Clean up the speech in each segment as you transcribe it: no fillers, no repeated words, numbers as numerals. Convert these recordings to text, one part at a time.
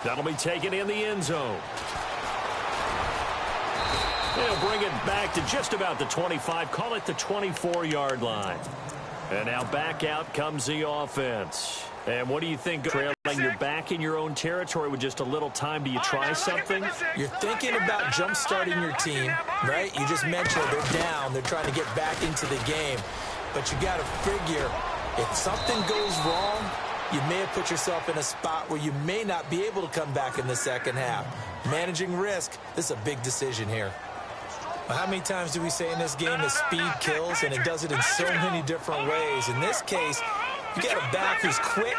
That'll be taken in the end zone. They'll bring it back to just about the 25. Call it the 24-yard line. And now back out comes the offense. And what do you think? Trailing, you're back in your own territory with just a little time. Do you try something? You're thinking about jump-starting your team, right? You just mentioned they're down. They're trying to get back into the game. But you got to figure, if something goes wrong, you may have put yourself in a spot where you may not be able to come back in the second half. Managing risk, this is a big decision here. How many times do we say in this game that speed kills, and it does it in so many different ways? In this case, you got a back who's quick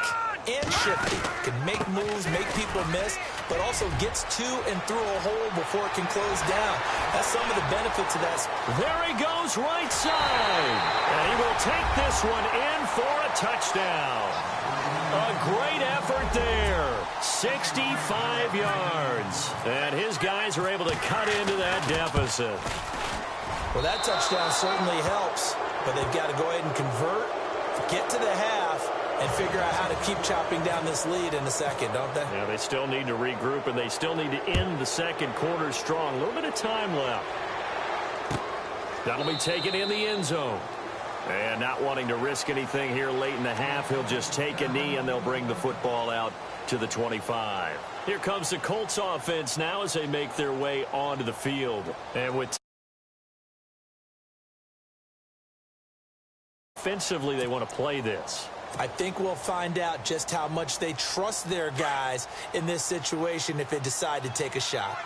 and shifty, can make moves, make people miss, but also gets to and through a hole before it can close down. That's some of the benefits of that. There he goes, right side. And he will take this one in for a touchdown. A great effort there. 65 yards. And his guys are able to cut into that deficit. Well, that touchdown certainly helps, but they've got to go ahead and convert, get to the half, and figure out how to keep chopping down this lead in the second, don't they? Yeah, they still need to regroup, and they still need to end the second quarter strong. A little bit of time left. That'll be taken in the end zone. And not wanting to risk anything here late in the half, he'll just take a knee, and they'll bring the football out to the 25. Here comes the Colts offense now as they make their way onto the field. And with offensively, they want to play this. I think we'll find out just how much they trust their guys in this situation if they decide to take a shot.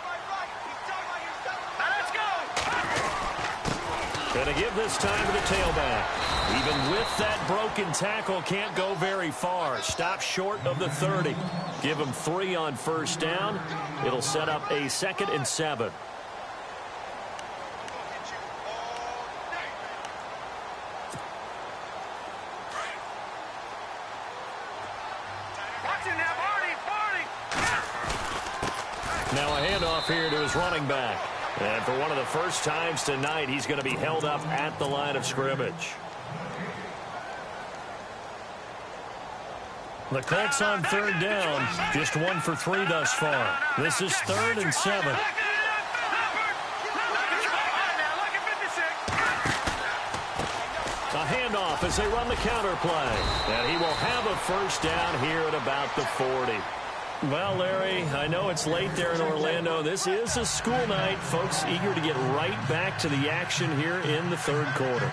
Going to give this time to the tailback. Even with that broken tackle, can't go very far. Stop short of the 30. Give him 3 on first down. It'll set up a 2nd and 7. Now a handoff here to his running back. And for one of the first times tonight, he's going to be held up at the line of scrimmage. The Colts on 3rd down, just 1 for 3 thus far. This is 3rd and 7. A handoff as they run the counter play. And he will have a first down here at about the 40. Well, Larry, I know it's late there in Orlando. This is a school night. Folks eager to get right back to the action here in the 3rd quarter.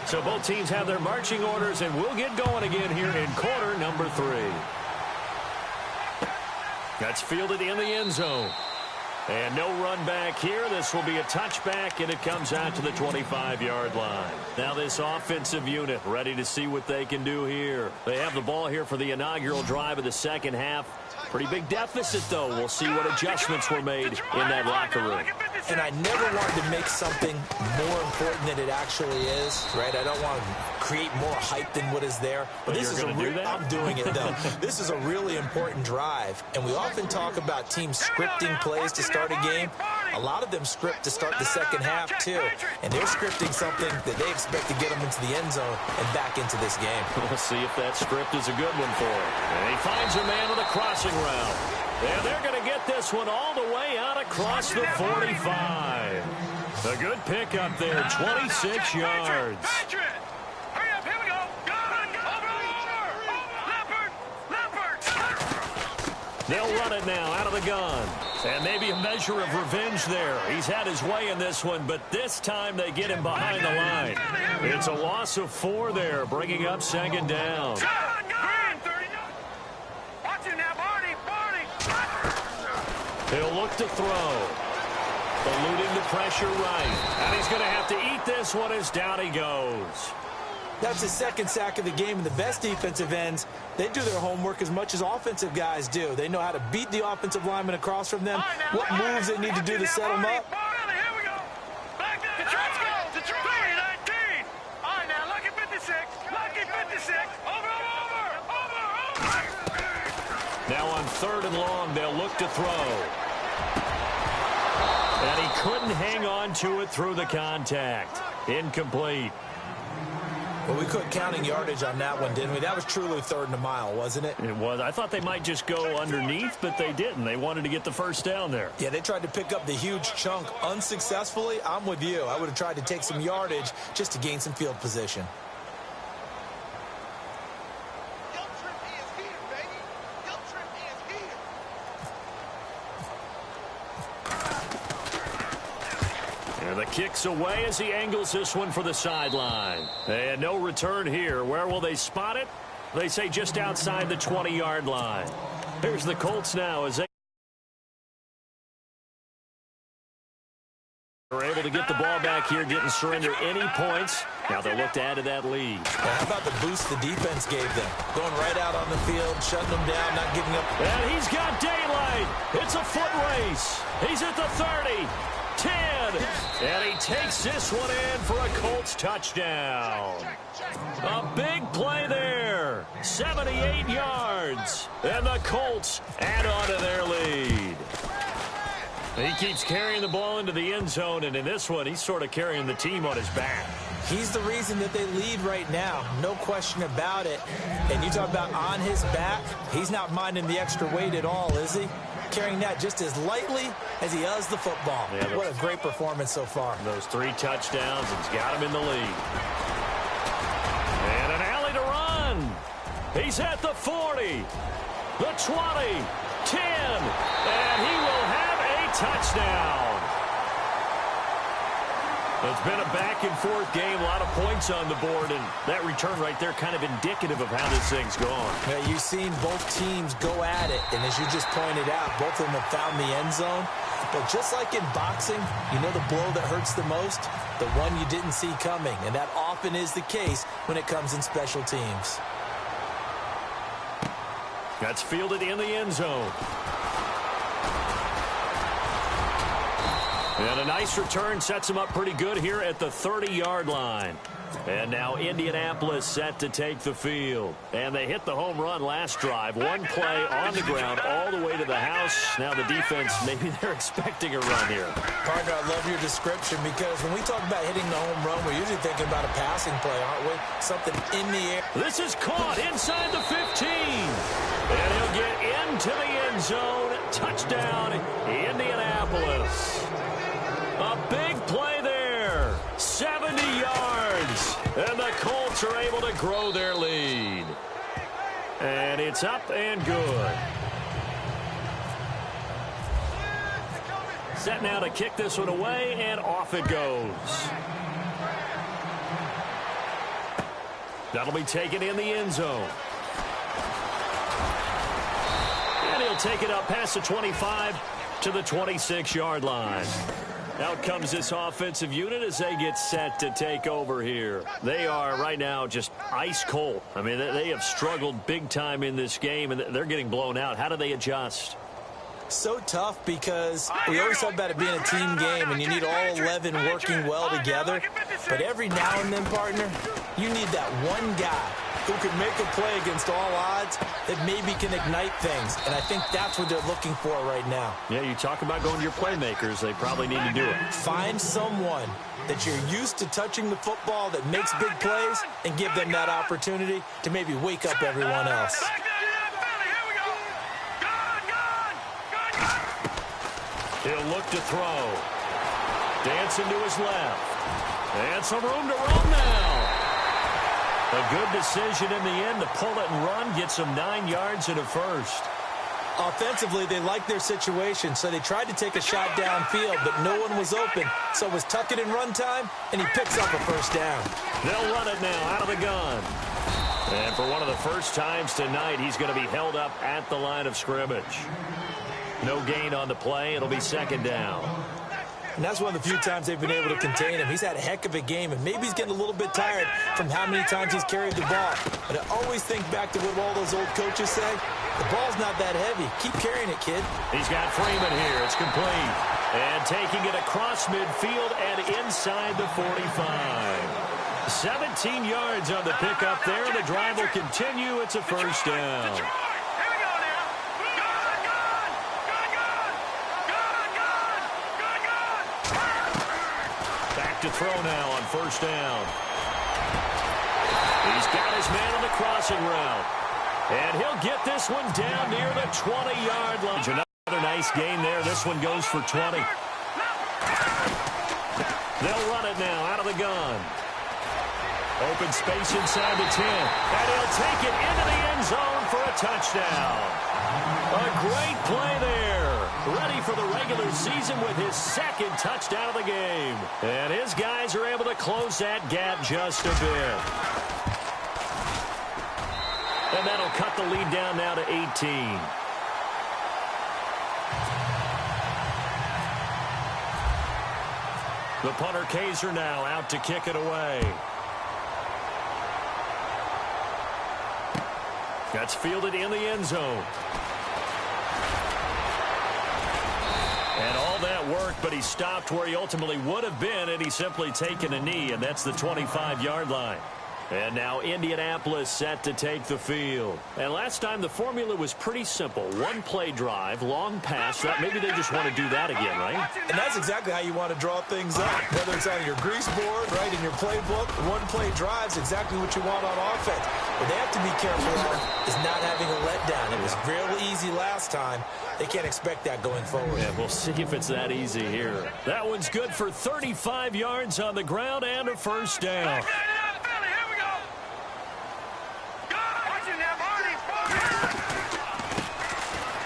So both teams have their marching orders, and we'll get going again here in quarter number 3. That's fielded in the end zone. And no run back here. This will be a touchback, and it comes out to the 25-yard line. Now this offensive unit ready to see what they can do here. They have the ball here for the inaugural drive of the second half. Pretty big deficit, though. We'll see what adjustments were made in that locker room. And I never wanted to make something more important than it actually is, right? I don't want to create more hype than what is there. But this is I'm doing it, though. This is a really important drive. And we often talk about teams scripting plays to start a game. A lot of them script to start the second half, too. And they're scripting something that they expect to get them into the end zone and back into this game. We'll see if that script is a good one for him. And he finds a man on the crossing route. And they're going to get this one all the way out across the 45. A good pickup there, 26 yards. They'll run it now out of the gun. And maybe a measure of revenge there. He's had his way in this one, but this time they get him behind the line. It's a loss of 4 there, bringing up 2nd down. He'll look to throw. Eluding the pressure right. And he's going to have to eat this one as down he goes. That's his 2nd sack of the game, and the best defensive ends, they do their homework as much as offensive guys do. They know how to beat the offensive lineman across from them, what moves they need to do to set them up. Now on 3rd and long, they'll look to throw. And he couldn't hang on to it through the contact. Incomplete. Well, we quit counting yardage on that one, didn't we? That was truly 3rd and a mile, wasn't it? It was. I thought they might just go underneath, but they didn't. They wanted to get the first down there. Yeah, they tried to pick up the huge chunk unsuccessfully. I'm with you. I would have tried to take some yardage just to gain some field position. The kick's away as he angles this one for the sideline. And no return here. Where will they spot it? They say just outside the 20-yard line. Here's the Colts now as they are able to get the ball back here, didn't surrender any points. Now they'll look to add to that lead. How about the boost the defense gave them? Going right out on the field, shutting them down, not giving up. And he's got daylight. It's a foot race. He's at the 30. 10, and he takes this one in for a Colts touchdown. A big play there, 78 yards, and the Colts add on to their lead. He keeps carrying the ball into the end zone, and in this one, he's sort of carrying the team on his back. He's the reason that they lead right now, no question about it. And you talk about on his back, he's not minding the extra weight at all, is he? Carrying that just as lightly as he does the football. Yeah, what a great performance so far. Those 3 touchdowns, it's got him in the lead. And an alley to run. He's at the 40, the 20, 10, and he will have a touchdown. It's been a back-and-forth game, a lot of points on the board, and that return right there kind of indicative of how this thing's gone. Yeah, you've seen both teams go at it, and as you just pointed out, both of them have found the end zone. But just like in boxing, you know the blow that hurts the most? The one you didn't see coming, and that often is the case when it comes in special teams. That's fielded in the end zone. And a nice return sets him up pretty good here at the 30-yard line. And now Indianapolis set to take the field. And they hit the home run last drive. One play on the ground all the way to the house. Now the defense, maybe they're expecting a run here. Parker, I love your description because when we talk about hitting the home run, we're usually thinking about a passing play, aren't we? Something in the air. This is caught inside the 15. And he'll get into the end zone. Touchdown, Indianapolis. A big play there, 70 yards, and the Colts are able to grow their lead. And it's up and good. Set now to kick this one away, and off it goes. That'll be taken in the end zone. And he'll take it up past the 25 to the 26-yard line. Out comes this offensive unit as they get set to take over here. They are right now just ice cold. I mean, they have struggled big time in this game, and they're getting blown out. How do they adjust? So tough because we always talk about it being a team game, and you need all 11 working well together. But every now and then, partner, you need that one guy who can make a play against all odds that maybe can ignite things. And I think that's what they're looking for right now. Yeah, you talk about going to your playmakers. They probably need to do it. Find someone that you're used to touching the football that makes big plays and give them that opportunity to maybe wake up everyone else. He'll look to throw. Dancing to his left. And some room to run now. A good decision in the end to pull it and run. Gets him 9 yards and a first. Offensively, they liked their situation, so they tried to take a shot downfield, but no one was open. So it was tuck it in run time, and he picks up a first down. They'll run it now out of the gun. And for one of the first times tonight, he's going to be held up at the line of scrimmage. No gain on the play. It'll be second down. And that's one of the few times they've been able to contain him. He's had a heck of a game, and maybe he's getting a little bit tired from how many times he's carried the ball. But I always think back to what all those old coaches say. The ball's not that heavy. Keep carrying it, kid. He's got Freeman here. It's complete. And taking it across midfield and inside the 45. 17 yards on the pickup there. The drive will continue. It's a first down. to throw now on first down. He's got his man on the crossing route. And he'll get this one down near the 20-yard line. Another nice gain there. This one goes for 20. They'll run it now out of the gun. Open space inside the 10. And he'll take it into the end zone for a touchdown. A great play there. Ready for the regular season with his second touchdown of the game. And his guys are able to close that gap just a bit. And that'll cut the lead down now to 18. The punter Kaiser now out to kick it away. That's fielded in the end zone. And all that work, but he stopped where he ultimately would have been had he simply taken a knee, and that's the 25-yard line. And now Indianapolis set to take the field. And last time the formula was pretty simple. One play drive, long pass. Maybe they just want to do that again, right? And that's exactly how you want to draw things up. Whether it's on your grease board, right, in your playbook, one play drive's exactly what you want on offense. What they have to be careful of is not having a letdown. It was real easy last time. They can't expect that going forward. Yeah, we'll see if it's that easy here. That one's good for 35 yards on the ground and a first down.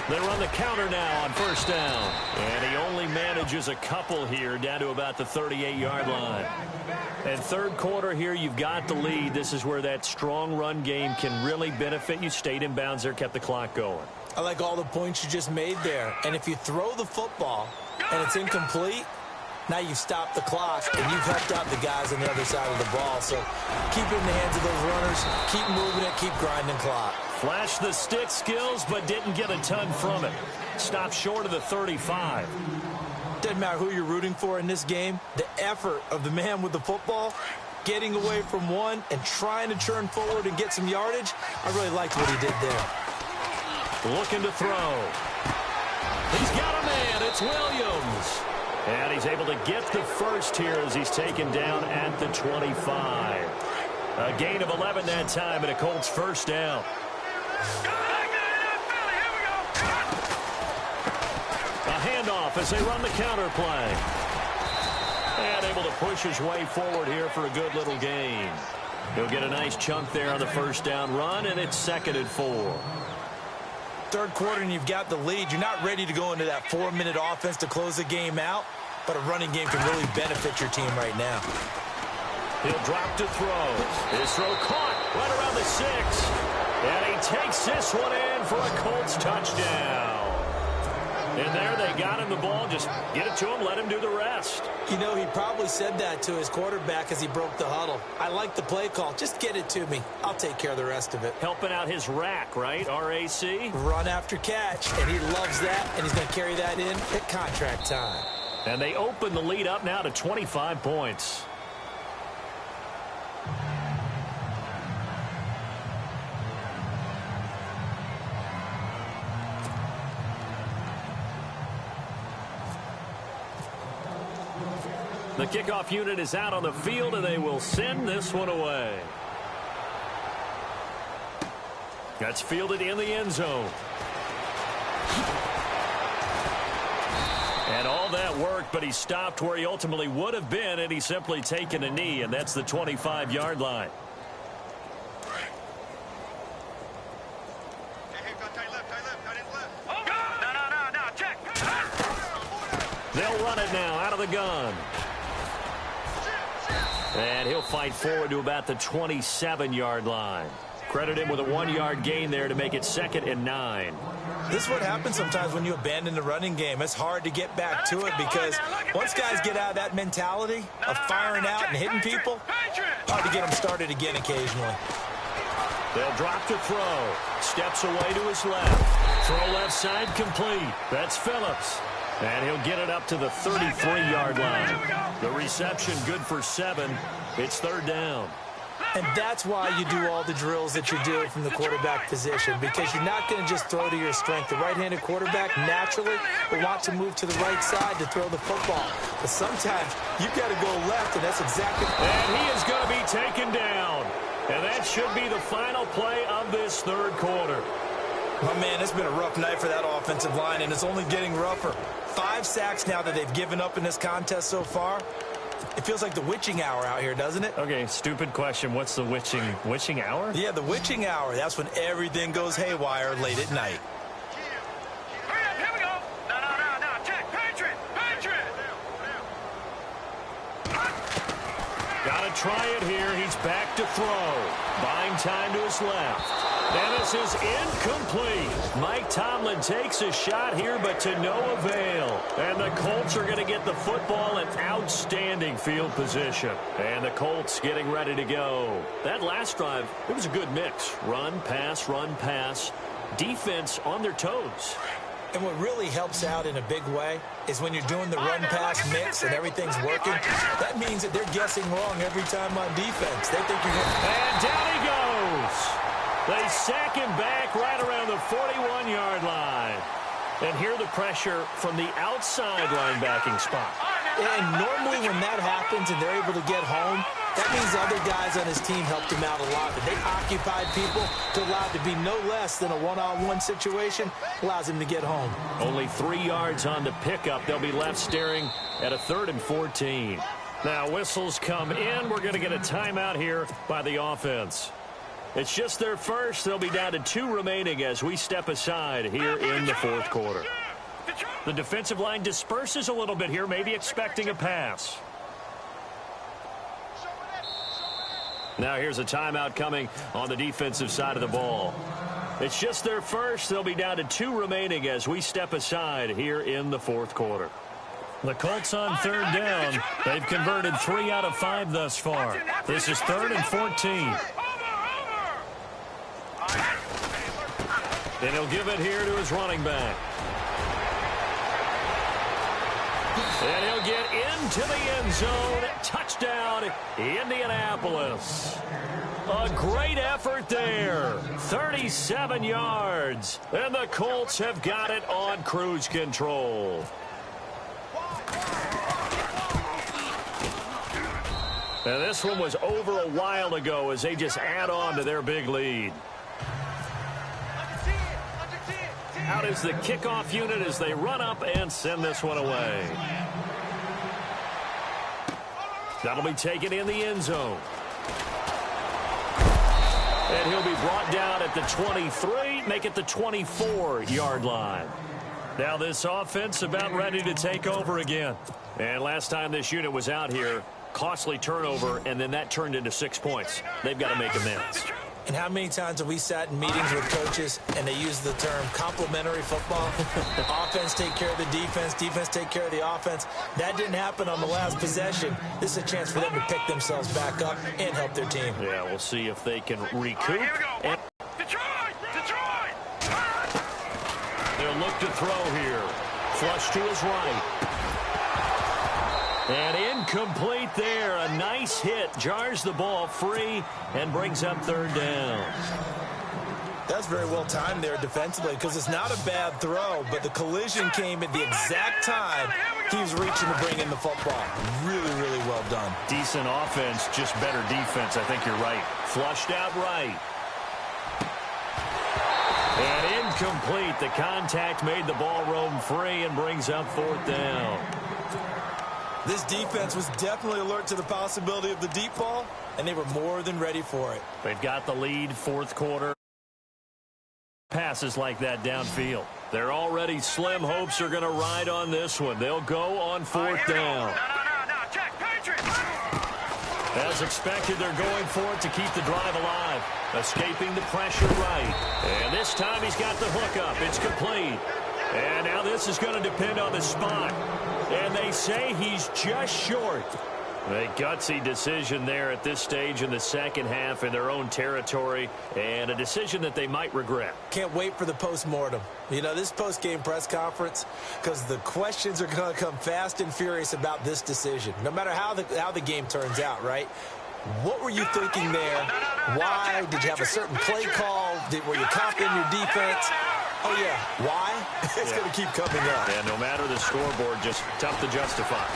They run the counter now on first down. And he only manages a couple here down to about the 38-yard line. And third quarter here, you've got the lead. This is where that strong run game can really benefit you. Stayed in bounds there, kept the clock going. I like all the points you just made there. And if you throw the football and it's incomplete, now you've stopped the clock and you've helped out the guys on the other side of the ball. So keep it in the hands of those runners. Keep moving it. Keep grinding clock. Flashed the stick skills, but didn't get a ton from it. Stopped short of the 35. Doesn't matter who you're rooting for in this game. The effort of the man with the football, getting away from one and trying to churn forward and get some yardage, I really liked what he did there. Looking to throw. He's got a man. It's Williams. And he's able to get the first here as he's taken down at the 25. A gain of 11 that time and a Colts first down. A handoff as they run the counter play. And able to push his way forward here for a good little gain. He'll get a nice chunk there on the first down run, and it's 2nd and 4. Third quarter and you've got the lead. You're not ready to go into that 4-minute offense to close the game out, but a running game can really benefit your team right now. He'll drop to throw. His throw caught right around the 6. And he takes this one in for a Colts touchdown. And there they got him the ball. Just get it to him, let him do the rest. You know, he probably said that to his quarterback as he broke the huddle. I like the play call. Just get it to me. I'll take care of the rest of it. Helping out his rack, right? RAC? Run after catch. And he loves that, and he's going to carry that in at contract time. And they open the lead up now to 25 points. The kickoff unit is out on the field, and they will send this one away. That's fielded in the end zone. And all that work, but he stopped where he ultimately would have been had he simply taken a knee, and that's the 25-yard line. They'll run it now out of the gun. And he'll fight forward to about the 27-yard line. Credit him with a 1-yard gain there to make it 2nd and 9. This is what happens sometimes when you abandon the running game. It's hard to get back to it because once guys get out of that mentality of firing out and hitting people, hard to get them started again occasionally. They'll drop to throw. Steps away to his left. Throw left side complete. That's Phillips. And he'll get it up to the 33-yard line. The reception good for 7. It's 3rd down. And that's why you do all the drills that you do from the quarterback position, because you're not going to just throw to your strength. The right-handed quarterback naturally will want to move to the right side to throw the football. But sometimes you've got to go left, and that's exactly... And he is going to be taken down. And that should be the final play of this third quarter. Oh, man, it's been a rough night for that offensive line, and it's only getting rougher. 5 sacks now that they've given up in this contest so far. It feels like the witching hour out here, doesn't it? Okay, stupid question. What's the witching hour? Yeah, the witching hour. That's when everything goes haywire late at night. Hurry up, here we go. No. Check. Patriot. Got to try it here. He's back to throw. Buying time to his left. And this is incomplete. Mike Tomlin takes a shot here, but to no avail. And the Colts are going to get the football in outstanding field position. And the Colts getting ready to go. That last drive, it was a good mix. Run, pass. Defense on their toes. And what really helps out in a big way is when you're doing the run-pass mix and everything's working, that means that they're guessing wrong every time on defense. They think you're going to... And down he goes. They sack him back right around the 41-yard line. And here the pressure from the outside linebacking spot. And normally when that happens and they're able to get home, that means other guys on his team helped him out a lot. But they occupied people to allow it to be no less than a one-on-one situation, allows him to get home. Only 3 yards on the pickup. They'll be left staring at a 3rd and 14. Now whistles come in. We're going to get a timeout here by the offense. It's just their first. They'll be down to 2 remaining as we step aside here in the 4th quarter. The defensive line disperses a little bit here, maybe expecting a pass. Now here's a timeout coming on the defensive side of the ball. It's just their first. They'll be down to 2 remaining as we step aside here in the 4th quarter. The Colts on 3rd down. They've converted 3 out of 5 thus far. This is 3rd and 14. And he'll give it here to his running back. And he'll get into the end zone. Touchdown, Indianapolis. A great effort there. 37 yards. And the Colts have got it on cruise control. And this one was over a while ago as they just add on to their big lead. Out is the kickoff unit as they run up and send this one away. That'll be taken in the end zone. And he'll be brought down at the 23, make it the 24-yard line. Now this offense about ready to take over again. And last time this unit was out here, costly turnover, and then that turned into 6 points. They've got to make amends. And how many times have we sat in meetings with coaches and they use the term complementary football? Offense take care of the defense, defense take care of the offense. That didn't happen on the last possession. This is a chance for them to pick themselves back up and help their team. Yeah, we'll see if they can recoup. And Detroit! they'll look to throw here. Flush to his right. And incomplete there. A nice hit. Jars the ball free and brings up 3rd down. That's very well timed there defensively because it's not a bad throw, but the collision came at the exact time he was reaching to bring in the football. Really, really well done. Decent offense, just better defense. I think you're right. Flushed out right. And incomplete. The contact made the ball roam free and brings up 4th down. This defense was definitely alert to the possibility of the deep ball, and they were more than ready for it. They've got the lead, 4th quarter. Passes like that downfield. They're already slim hopes are going to ride on this one. They'll go on 4th down. No. Check. Patriot. As expected, they're going for it to keep the drive alive. Escaping the pressure right. And this time he's got the hook up. It's complete. And now this is going to depend on the spot. And they say he's just short. A gutsy decision there at this stage in the second half in their own territory, and a decision that they might regret. Can't wait for the post-mortem. You know, this post-game press conference, because the questions are going to come fast and furious about this decision, no matter how the game turns out, right? What were you thinking there? Why? Did you have a certain play call? Were you confident in your defense? Oh, yeah. Why? It's going to keep coming up. Yeah, no matter the scoreboard, just tough to justify.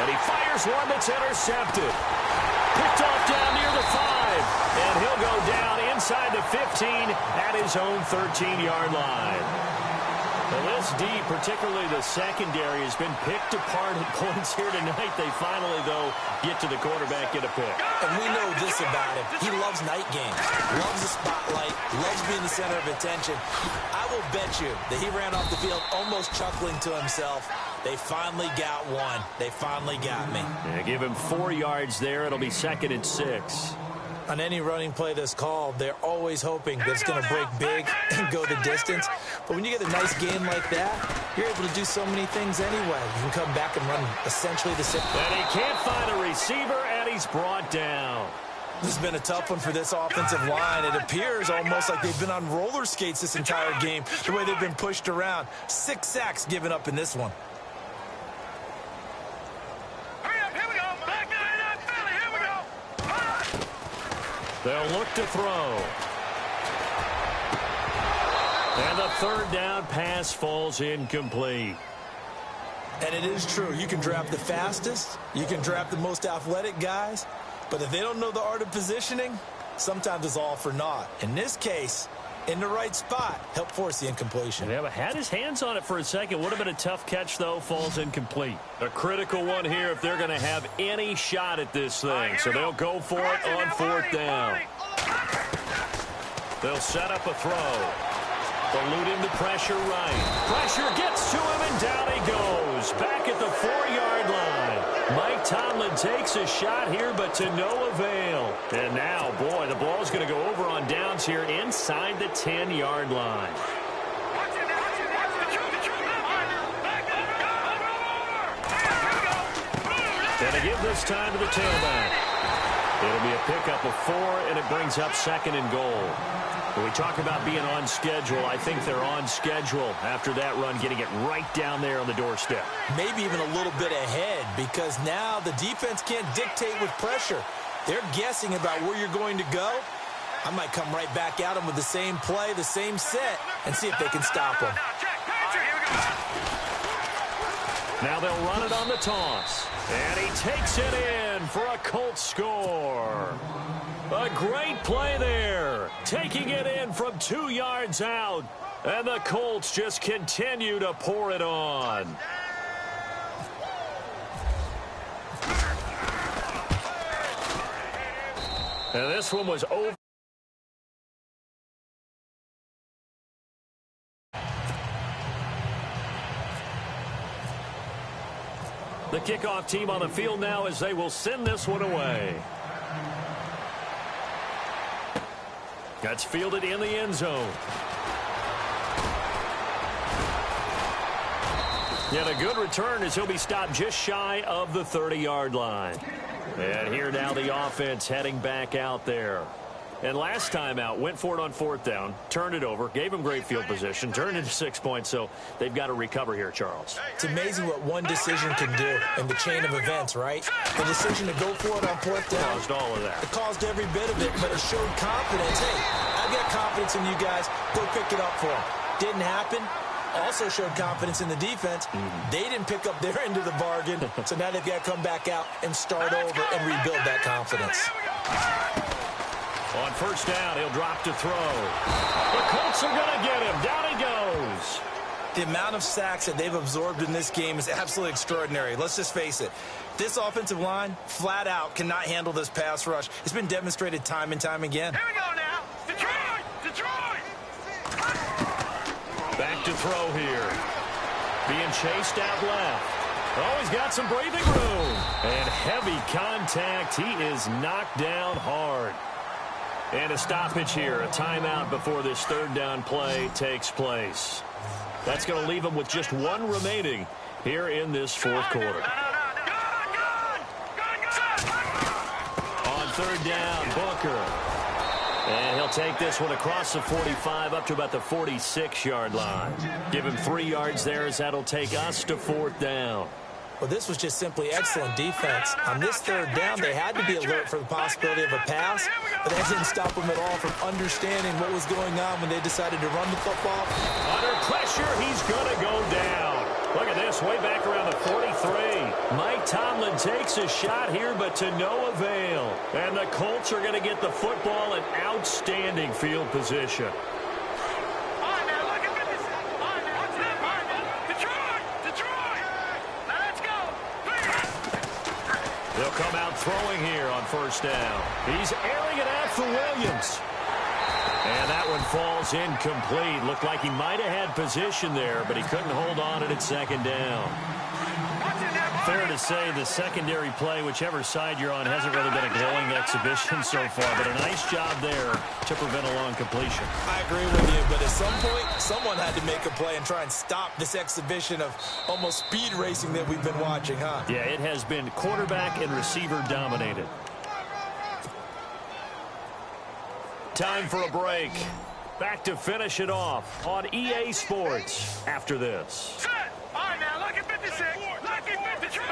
And he fires one that's intercepted. Picked off down near the 5. And he'll go down inside the 15 at his own 13-yard line. Well, this D, particularly the secondary, has been picked apart at points here tonight. They finally, though, get to the quarterback, get a pick. And we know this about him. He loves night games, loves the spotlight, loves being the center of attention. I will bet you that he ran off the field almost chuckling to himself. They finally got one. They finally got me. Yeah, give him 4 yards there. It'll be 2nd and 6. On any running play that's called, they're always hoping that it's going to break big and go the distance. But when you get a nice game like that, you're able to do so many things anyway. You can come back and run essentially the same. And he can't find a receiver, and he's brought down. This has been a tough one for this offensive line. It appears almost like they've been on roller skates this entire game, the way they've been pushed around. 6 sacks given up in this one. They'll look to throw. And the 3rd down pass falls incomplete. And it is true. You can draft the fastest. You can draft the most athletic guys. But if they don't know the art of positioning, sometimes it's all for naught. In this case, in the right spot, help force the incompletion. Yeah, but had his hands on it for a second. Would have been a tough catch, though. Falls incomplete. A critical one here if they're going to have any shot at this thing. So they'll go for it on 4th down. They'll set up a throw. Eluding the pressure right. Pressure gets to him, and down he goes. Back at the 4-yard line. Mike Tomlin takes a shot here, but to no avail. And now, boy, the ball's going to go over on downs here inside the 10-yard line. And to give this time to the tailback. It'll be a pickup of 4, and it brings up 2nd and goal. When we talk about being on schedule, I think they're on schedule after that run, getting it right down there on the doorstep. Maybe even a little bit ahead, because now the defense can't dictate with pressure. They're guessing about where you're going to go. I might come right back at them with the same play, the same set, and see if they can stop them. Now they'll run it on the toss. And he takes it in for a Colts score. A great play there. Taking it in from 2 yards out. And the Colts just continue to pour it on. And this one was over. The kickoff team on the field now as they will send this one away. That's fielded in the end zone. Yet a good return as he'll be stopped just shy of the 30-yard line. And here now the offense heading back out there. And last time out, went for it on 4th down, turned it over, gave him great field position, turned into 6 points, so they've got to recover here, Charles. It's amazing what one decision can do in the chain of events, right? The decision to go for it on 4th down. Caused all of that. It caused every bit of it, but it showed confidence. Hey, I've got confidence in you guys. Go pick it up for them. Didn't happen. Also showed confidence in the defense. They didn't pick up their end of the bargain, so now they've got to come back out and start over and rebuild that confidence. On 1st down, he'll drop to throw. The Colts are going to get him. Down he goes. The amount of sacks that they've absorbed in this game is absolutely extraordinary. Let's just face it. This offensive line, flat out, cannot handle this pass rush. It's been demonstrated time and time again. Here we go now. Detroit! Detroit! Back to throw here. Being chased out left. Oh, he's got some breathing room. And heavy contact. He is knocked down hard. And a stoppage here, a timeout before this 3rd down play takes place. That's going to leave them with just 1 remaining here in this 4th quarter. On 3rd down, Booker. And he'll take this one across the 45 up to about the 46-yard line. Give him 3 yards there as that'll take us to 4th down. Well, this was just simply excellent defense. On this third down, they had to be alert for the possibility of a pass, but that didn't stop them at all from understanding what was going on when they decided to run the football. Under pressure, he's going to go down. Look at this, way back around the 43. Mike Tomlin takes a shot here, but to no avail. And the Colts are going to get the football in outstanding field position. They'll come out throwing here on first down. He's airing it out for Williams. And that one falls incomplete. Looked like he might have had position there, but he couldn't hold on at second down. Fair to say the secondary play, whichever side you're on, hasn't really been a glowing exhibition so far, but a nice job there to prevent a long completion. I agree with you, but at some point, someone had to make a play and try and stop this exhibition of almost speed racing that we've been watching, huh? Yeah, it has been quarterback and receiver dominated. Time for a break. Back to finish it off on EA Sports after this. Set. All right, now, lucky 56. Lucky 56.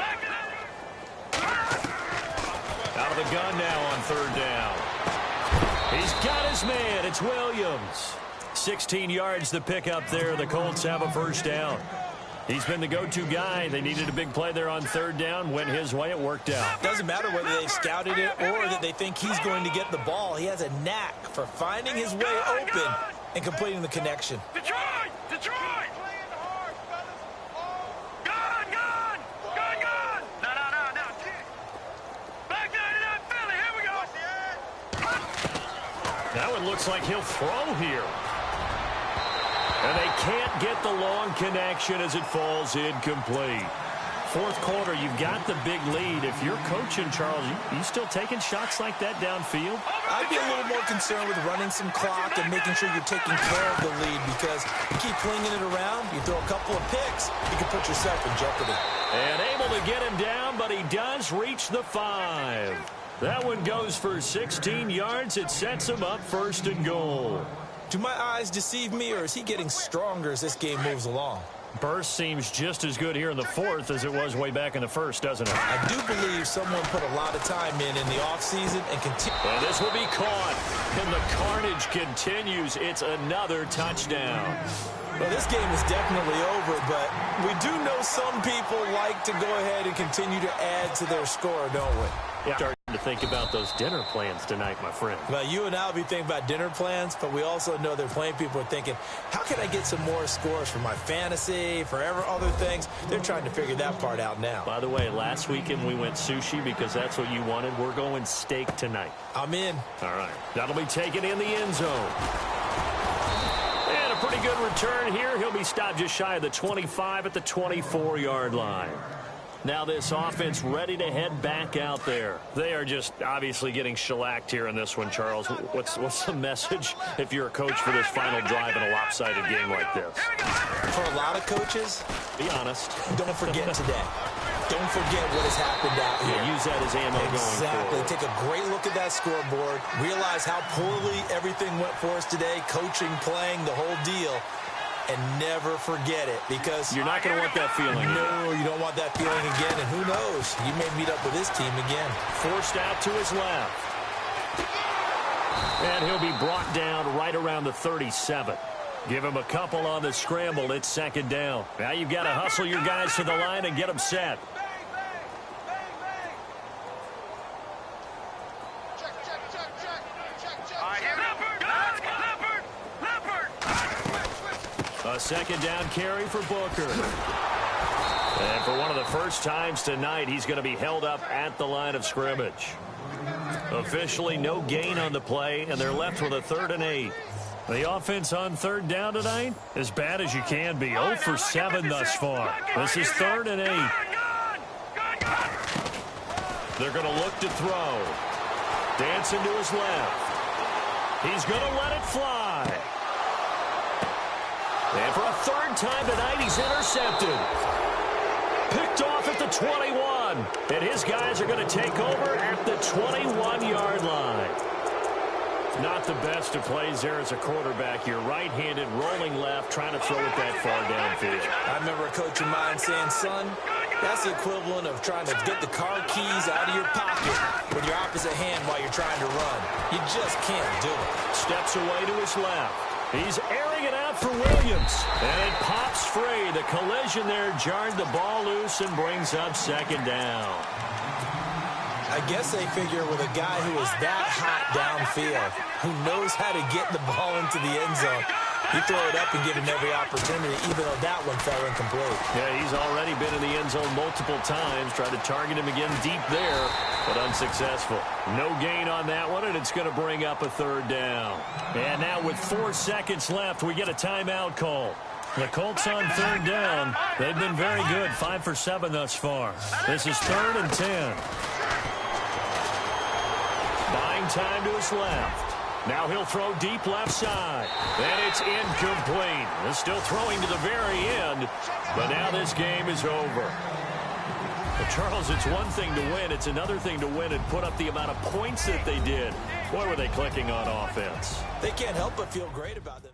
Out of the gun now on third down. He's got his man. It's Williams. 16 yards to pick up there. The Colts have a first down. He's been the go-to guy. They needed a big play there on third down. Went his way. It worked out. Doesn't matter whether they've scouted it or that they think he's going to get the ball. He has a knack for finding his way open and completing the connection. Detroit! Detroit! Gone! Gone! Gone! Gone! No. Back 99 Philly. Here we go. That one looks like he'll throw here. And they can't get the long connection as it falls incomplete. Fourth quarter, you've got the big lead. If you're coaching, Charles, you still taking shots like that downfield? I'd be a little more concerned with running some clock and making sure you're taking care of the lead, because you keep flinging it around, you throw a couple of picks, you can put yourself in jeopardy. And able to get him down, but he does reach the 5. That one goes for 16 yards. It sets him up first and goal. Do my eyes deceive me, or is he getting stronger as this game moves along? Burst seems just as good here in the fourth as it was way back in the first, doesn't it? I do believe someone put a lot of time in the offseason and continue. And this will be caught. And the carnage continues. It's another touchdown. Well, this game is definitely over, but we do know some people like to go ahead and continue to add to their score, don't we? Yeah. Starting to think about those dinner plans tonight, my friend. Well, you and I will be thinking about dinner plans, but we also know they're playing people are thinking, how can I get some more scores for my fantasy, for other things? They're trying to figure that part out now. By the way, last weekend we went sushi because that's what you wanted. We're going steak tonight. I'm in. All right. That'll be taken in the end zone. And a pretty good return here. He'll be stopped just shy of the 25 at the 24-yard line. Now this offense ready to head back out there. They are just obviously getting shellacked here in this one, Charles. What's the message if you're a coach for this final drive in a lopsided game like this? For a lot of coaches, be honest. Don't forget today. Don't forget what has happened out here. Yeah, use that as ammo going forward. Take a great look at that scoreboard. Realize how poorly everything went for us today. Coaching, playing, the whole deal. And never forget it, because you're not going to want that feeling. No, you don't want that feeling again. And who knows? You may meet up with this team again. Forced out to his left. And he'll be brought down right around the 37. Give him a couple on the scramble. It's second down. Now you've got to hustle your guys to the line and get them set. A second down carry for Booker. And for one of the first times tonight, he's going to be held up at the line of scrimmage. Officially no gain on the play, and they're left with a 3rd and 8. The offense on third down tonight, as bad as you can be. 0 for 7 thus far. This is 3rd and 8. They're going to look to throw. Dancing to his left. He's going to let it fly. And for a 3rd time tonight, he's intercepted. Picked off at the 21. And his guys are going to take over at the 21-yard line. Not the best of plays there as a quarterback. You're right-handed, rolling left, trying to throw it that far downfield. I remember a coach of mine saying, son, That's the equivalent of trying to get the car keys out of your pocket with your opposite hand while you're trying to run. You just can't do it. Steps away to his left. He's airing it out for Williams. And it pops free. The collision there jarred the ball loose and brings up second down. I guess they figure with a guy who is that hot downfield, who knows how to get the ball into the end zone, you throw it up and give him every opportunity, even though that one fell incomplete. Yeah, he's already been in the end zone multiple times. Tried to target him again deep there, but unsuccessful. No gain on that one, and it's going to bring up a third down. And now with 4 seconds left, we get a timeout call. The Colts on third down. They've been very good, 5 for 7 thus far. This is 3rd and 10. Buying time to his left. Now he'll throw deep left side. And it's incomplete. They're still throwing to the very end, but now this game is over. But Charles, it's one thing to win. It's another thing to win and put up the amount of points that they did. Boy, were they clicking on offense. They can't help but feel great about them.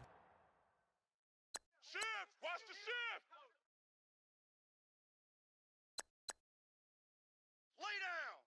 Shift! Watch the shift! Lay down!